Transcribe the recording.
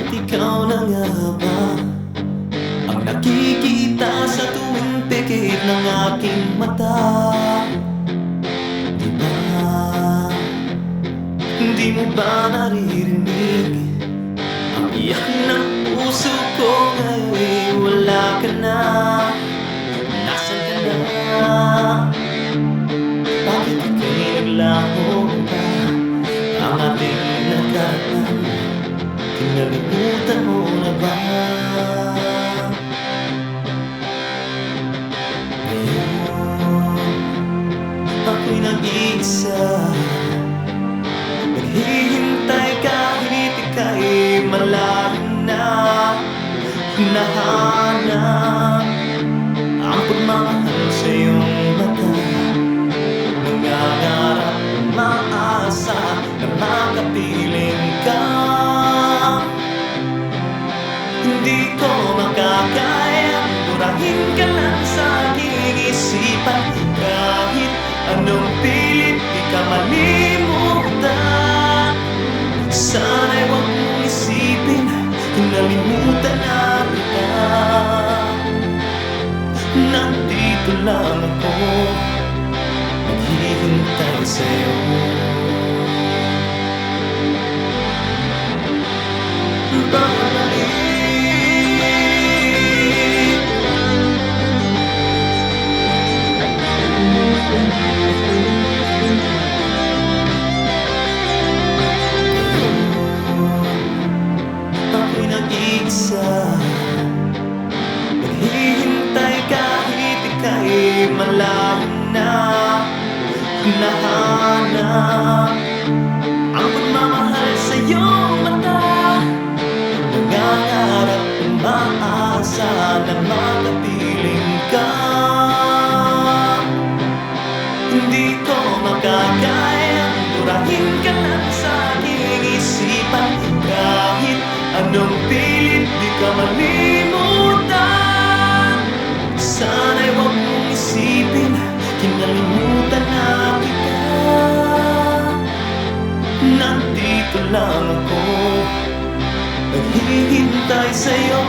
Bakit ikaw na nga ba ang nakikita sa tuwing pikit ng aking mata? Di ba, hindi mo ba naririnig ang iyak ng puso ko ngayon'y wala ka na? Nasaan ka na? Bakit ika'y naglaho ba ang ating nakaraan? Kinalimutan mo na ba? Ngayon, ako'y nag-iisa, naghihintay kahit ika'y malayo na. Hinahanap ang pagmamahal sa iyong mata, nangangarap, umaasa na makapiling ka. Hindi ko makakaya burahin ka lang sa aking isipan. Kahit anong pilit di ka malimutan. Sana'y huwag mong isipin kinalimutan na kita. Nandito lang ako, naghihintay sa'yo. Babalik. Ako'y nag-iisa, naghihintay kahit ika'y malayo na. Hinahanap ang pagmamahal sa iyong mata, nangangarap, umaasa na makapiling ka. Hindi ko makakaya burahin ka lang sa aking isipan. Kahit anong pilit di ka malimutan. Sana'y huwag mong isipin kinalimutan na kita. Nandito lang ako, naghihintay sa'yo.